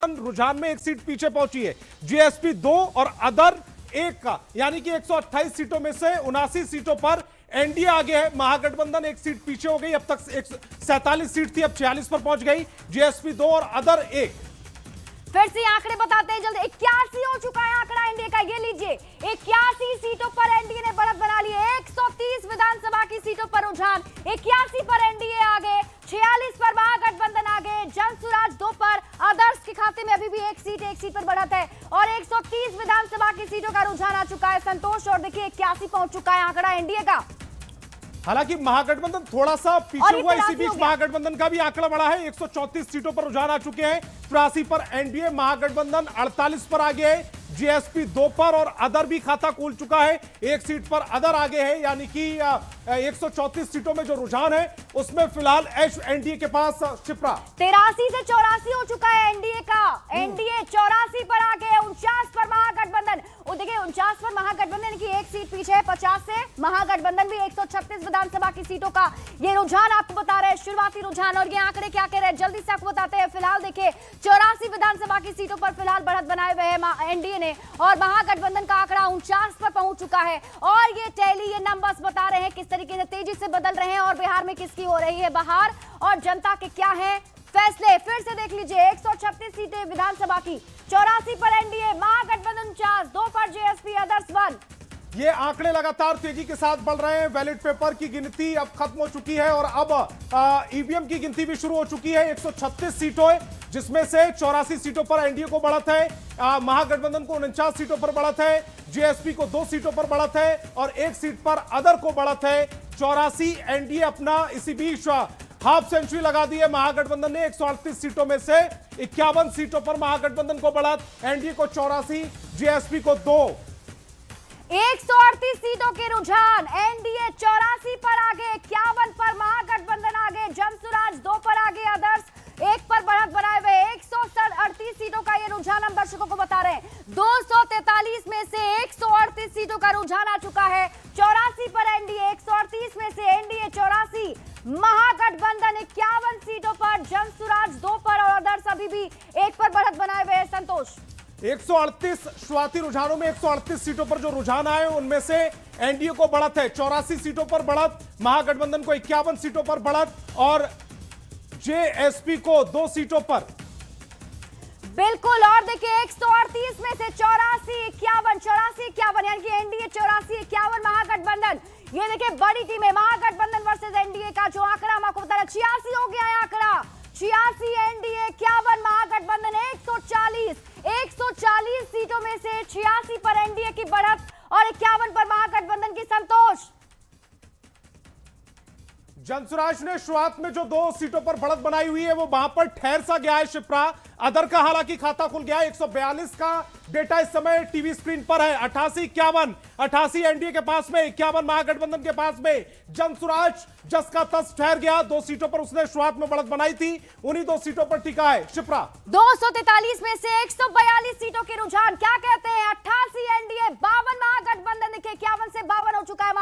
रुझान में एक सीट पीछे पहुंची है। जीएसपी 2 और अदर 1 का, यानी कि 128 सीटों में से 79 सीटों पर एनडीए आगे है। महागठबंधन एक सीट पीछे हो गई, अब तक 47 सीट थी, अब 46 पर पहुंच गई। जीएसपी 2 और अदर 1। फिर से आंकड़े बताते हैं जल्दी। 81 हो चुका है आंकड़ा एनडीए का, ये लीजिए 81 सीटों पर एनडीए ने बढ़त बना ली है। 130 विधानसभा की सीटों पर रुझान, 81 पर एनडीए आगे, 46 पर महागठबंधन आगे, जनसुराज 2 पर, अदर्स के खाते में अभी भी एक सीट पर बढ़त है और 130 विधानसभा की सीटों का रुझान आ चुका है संतोष। और देखिए 81 पहुंच चुका है आंकड़ा एनडीए का। हालांकि महागठबंधन थोड़ा सा पीछे हुआ, इसी बीच महागठबंधन का भी आंकड़ा बढ़ा है। 134 सीटों पर रुझान आ चुके हैं। 83 पर एनडीए, महागठबंधन 48 पर आगे है, जीएसपी 2 पर और अदर भी खाता खोल चुका है। एक सीट पर अदर आगे है, यानी कि 134 सीटों में जो रुझान है उसमें फिलहाल एनडीए के पास शिप्रा 83 से 84 हो चुका है एनडीए का। एनडीए 84 पर आगे है, 49 पर महागठबंधन। वो देखिए 49 पर महागठबंधन की एक सीट पीछे है 50 से। महागठबंधन भी 136 विधानसभा की सीटों का ये रुझान आपको बता रहे हैं, शुरुआती रुझान। और ये आंकड़े क्या कह रहे हैं जल्दी से आपको बताते हैं। फिलहाल देखिए 84 विधानसभा की सीटों पर फिलहाल बढ़त बनाए हुए है एनडीए ने और महागठबंधन का आंकड़ा 49 पर पहुंच चुका है। और ये टैली, ये नंबर्स बता रहे हैं किस तरीके से तेजी से बदल रहे हैं और बिहार में किसकी हो रही है बहार और जनता के क्या है फैसले। फिर से देख लीजिए 136 सीटें विधानसभा की, 84 पर एनडीए, महागठबंधन 49, 2 पर जीएसपी, अदर्स 1। ये आंकड़े लगातार तेजी के साथ बढ़ रहे हैं। बैलेट पेपर की गिनती अब खत्म हो चुकी है और अब ईवीएम की गिनती भी शुरू हो चुकी है। 136 सीटों है, जिसमें से 84 सीटों पर एनडीए को बढ़त है, महागठबंधन को 49 सीटों पर बढ़त है, जीएसपी को 2 सीटों पर बढ़त है और 1 सीट पर अदर को बढ़त है। 84 एनडीए अपना इसी बीच हाफ सेंचुरी लगा दी है। महागठबंधन ने 138 सीटों में से 51 सीटों पर महागठबंधन को बढ़त, एनडीए को 84, जीएसपी को 2। 138 सीटों के रुझान, एनडीए 84 पर आगे, 51 पर महागठबंधन आगे, जनसुराज 2 पर आगे, अदर्स 1 पर बढ़त बनाए हुए। 138 सीटों का ये रुझान हम दर्शकों को बता रहे हैं। 243 में से 138 सीटों का रुझान आ चुका है। 84 पर एनडीए, 138 में से एनडीए 84, महागठबंधन 51 सीटों पर, जनसुराज 2 पर और अदर्स अभी भी 1 पर बढ़त बनाए हुए हैं संतोष। 138 शुरुआती रुझानों में 138 सीटों पर जो रुझान आए उनमें से एनडीए को बढ़त है 84 सीटों पर बढ़त, महागठबंधन को 51 सीटों पर बढ़त और जेएसपी को 2 सीटों पर। बिल्कुल। और देखिए 138 में से 84, 51, 84, 51, यानी कि एनडीए 84, 51, महागठबंधन। ये देखिए बड़ी टीम है महागठबंधन वर्सेस एनडीए का जो आंकड़ा हम आपको बता रहे 86 हो गया है आंकड़ा। 86 एनडीए, 51 महागठबंधन, 140 सीटों में से 86 पर एनडीए की बढ़त और 51 पर महागठबंधन की संतोष। जनसुराज ने शुरुआत में जो 2 सीटों पर बढ़त बनाई हुई है वो वहां पर ठहर सा गया है शिप्रा। अदर का हालांकि खाता खुल गया है। 142 का डेटा इस समय टीवी स्क्रीन पर है। 88, 51, 88 एनडीए के पास में, 51 महागठबंधन के पास में। जनसुराज जस का तस ठहर गया, 2 सीटों पर उसने शुरुआत में बढ़त बनाई थी, उन्हीं 2 सीटों पर टिका है शिप्रा। 243 में से 142 सीटों के रुझान क्या कहते हैं? 88 एनडीए, 52 महागठबंधन, देखिए 51 से 52 हो चुका है